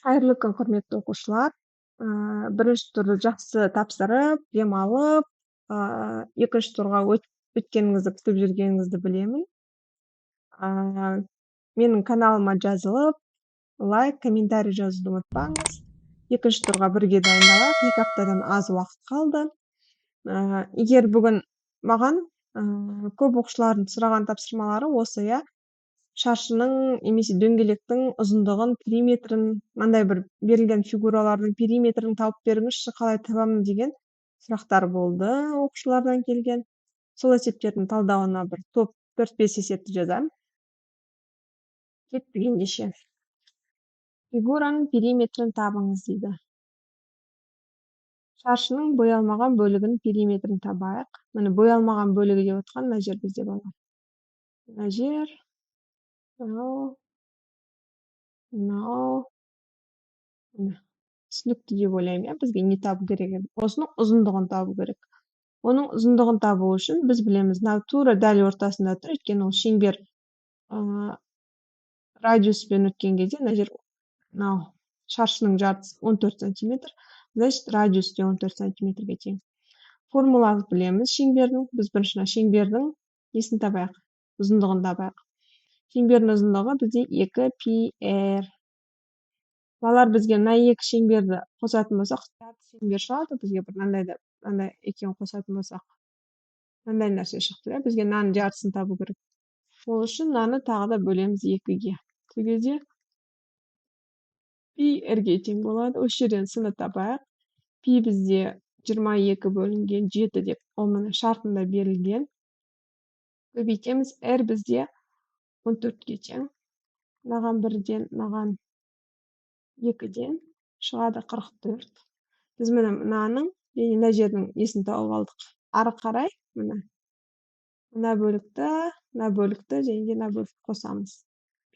Қайырлы күн, құрметті оқушылар. Бірінші турды жақсы тапсырып, демалып, екінші турға өткеніңізді күтіп жүргеніңізді білемін. Менің каналыма жазылып, лайк, комментарий жазуды ұмытпаңыз. Екінші турға бірге дайындалайық. 2 аптадан аз уақыт қалды. Егер бүгін маған көп оқушылардың сұраған тапсырмалары осы, иә, шаршының немесе дөңгелектің ұзындығын, периметрін, мынандай бір берілген фигуралардың периметрін тауып беріңізші, қалай табамын деген сұрақтар болды оқушылардан келген. Сол есептердің талдауына бір топ 4-5 есепті жазамын. Кеттік ендеше. Фигураның периметрін табыңыз дейді. Шаршының боялмаған бөлігінің периметрін табайық. Міне боялмаған бөлігі деп отқан мына жер бізде болады. Мына жер, мынау, түсінікті деп ойлаймын, иә, бізге не табу керек еді? Осының ұзындығын табу керек. Оның ұзындығын табу үшін біз білеміз, мынау тура дәл ортасында тұр, өйткені ол шеңбер радиуспен өткен кезде, мына жер, мынау шаршының жартысы 14 сантиметр, значит, радиус те 14 сантиметрге тең. Формуланы білеміз шеңбердің. Біз бірінші шеңбердің несін табайық? Ұзындығын табайық. Шеңбердің ұзындығы бізде 2πr. Балар бізге мына екі шеңберді қосатын болсақ, шеңбер шығады, бізге бір мынандай екеуін қосатын болсақ, мынандай нәрсе шықты. Бізге мынаның жартысын табу керек. Ол үшін мынаны тағы да бөлеміз 2-ге. Сол кезде πr-ге тең болады. Осы жерден сыны табайық. Пи бізде 22 бөлінген 7 деп, ол мына шартында берілген. Көбейтеміз, r бізде 14-ге тең. Мынаған 1-ден, мынаған 2-ден шығады 44. Біз мынаның, мына жердің несін тауып алдық. Ары қарай мына бөлікті, және мына бөлікті қосамыз.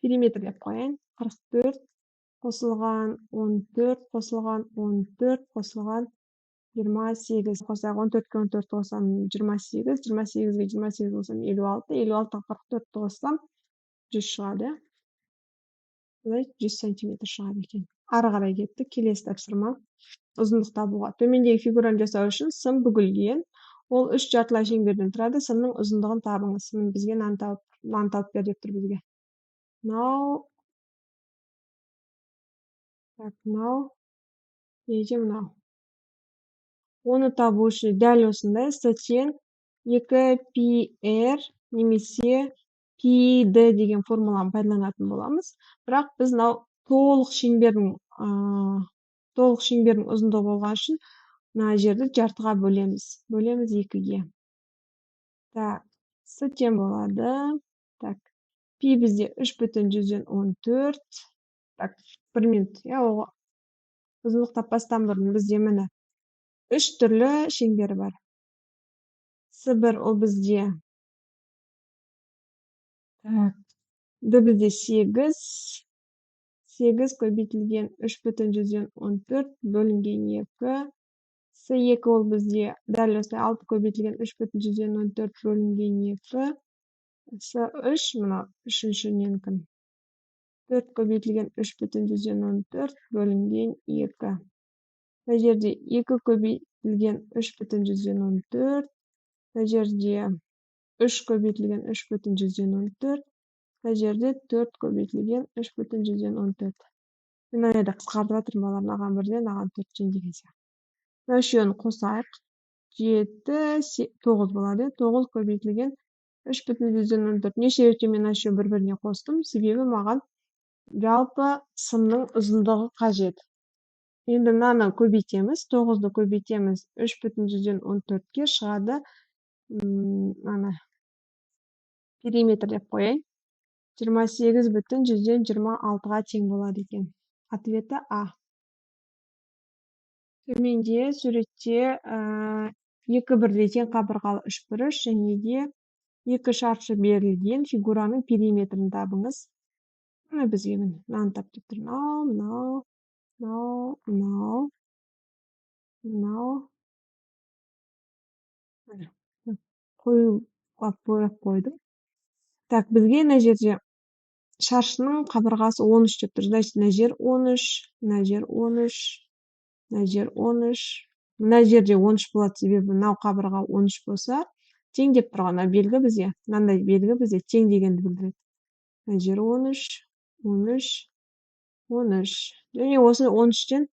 Периметр деп қояйын. 44 қосылған 14, қосылған 14, қосылған 28. Қосақ 14-ке 14 қосам 28, 28-ге 28 қосам 56, 56-ға 44 қоссам 100 шығады. 100 сантиметр шығады екен. Ары қарай кетті. Келесі тапсырма. Ұзындық табуға. Төмендегі фигураны жасау үшін сым бүгілген. Ол 3 жартылай шеңберден тұрады. Сымның ұзындығын табыңыз. Бізге мынаны тауып бер деп тұр бізге. Мынау. Мынау. Оны табу үшін дәл осындай сәтен 2πr немесе πd деген формуланы пайдаланатын боламыз. Бірақ біз толық шеңбердің ұзындығы болған үшін мына жерді жартыға бөлеміз. Бөлеміз 2-ге. Так, сәтен болады. Так, пи бізде 3,14. Так, 1 минут. Ұзындық таппастан бұрын бізде міне 3 түрлі шеңбер бар. С1 ол бізде бізде 8. 8 көбейтілген 3,14 бөлінген 2. С2 ол бізде дәл осылай 6 көбейтілген 3,14 бөлінген 2. С3 мына үшінші ненікін. 4 көбейтілген 3,14 бөлінген 2. Бұл жерде 2 көбейтілген 3,14. Бұл жерде 3 көбейтілген 3,14. Бұл жерде 4 көбейтілген 3,14. Мен айда қысқартып жатырмын балар, маған 1-ден, маған 4-ден деген сияқты. Мына үшеуін қосайық. 7, 9 болады. 9 көбейтілген 3,14. Неше рет мен үшеуін бір-біріне қостым, себебі маған жалпы сымның ұзындығы қажет. Енді мынаны көбейтеміз. 9-ды көбейтеміз 3,14-ке шығады. Периметр деп қояйын. 28,26-ға тең болады екен. Ответі А. Төменде суретте 2 бірдей тең қабырғалы үшбұрыш және де 2 шаршы берілген фигураның периметрін табыңыз. Бізге мынаны тап деп тұр. Қоюға бояп қойдым. Так, бізге мына жерде шаршының қабырғасы 13 деп тұр. Значит, мына жер 13, мына жер 13, мына жер 13. Мына жерде 13 болады, себебі мынау қабырға 13 болса, тең деп тұрған мына белгі бізге, мынандай белгі бізге тең дегенді білдіреді. Мына жер 13, 13, 13. Және осы 13-тен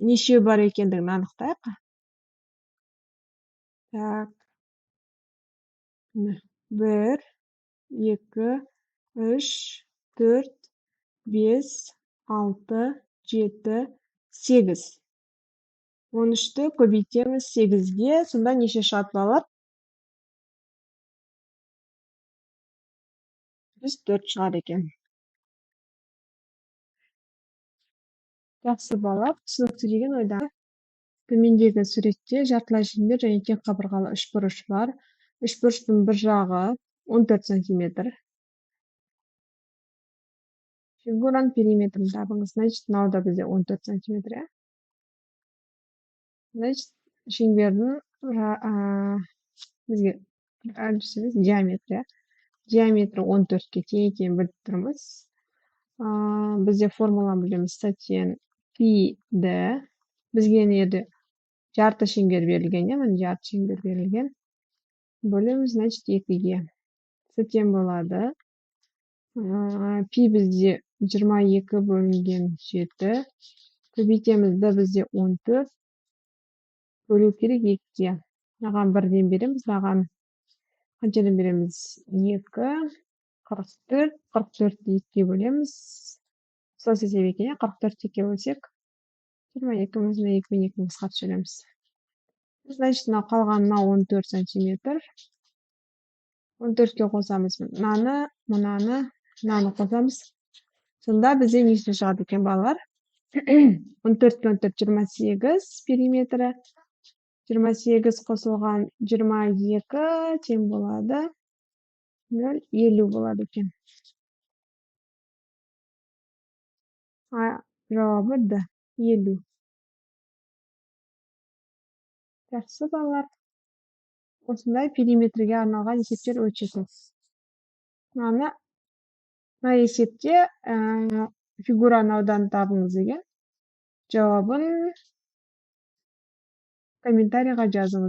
неше бар екендігін анықтайық. Так. 1, 2, 3, 4, 5, 6, 7, 8. 13-ті көбейтеміз 8-ге, сонда неше шығады балалар? 4 шығады екен. Жақсы балалар, түсінікті деген ойда. Төмендегі суретте жартылай шеңбер және тең қабырғалы үшбұрыш бар. Үшбұрыштың бір жағы 14 сантиметр. Фигураның периметрін табыңыз. Значит, мынау да бізде 14 сантиметр, иә? Значит, шеңбердің бізге диаметрі, иә? Диаметрі 14-ке тең екенін біліп тұрмыз. Бізде формуланы білеміз. Сатен пи-ді бізге неді жарты шеңбер берілген, иә? Міне жарты шеңбер берілген. Бөлеміз, значит, 2-ге. Сатен болады. Пи бізде 22 бөлінген 7. Көбейтеміз, д бізде 14. Бөлу керек 2-ге. Маған 1-ден береміз, маған қаншадан береміз? 2, 44. 44-ді 2-ге бөлеміз. Ұқсас есеп екен, 44 2-ге бөлсек, 22-міз 2-мен 2-ні қысқартып жібереміз. Значит, мынау қалған 14 сантиметр. 14-ке қосамыз мынаны, мынаны қосамыз. Сонда бізде неше шығады екен балалар? 14-ке 14 28 периметрі. 28 қосылған 22 тең болады. 50 болады екен. Жауабы Д. 50. Жақсы балалар. Осындай периметрге арналған есептер өте көп. Мына есепте фигураның ауданын табыңыз деген. Жауабын комментарийға жазыңыз.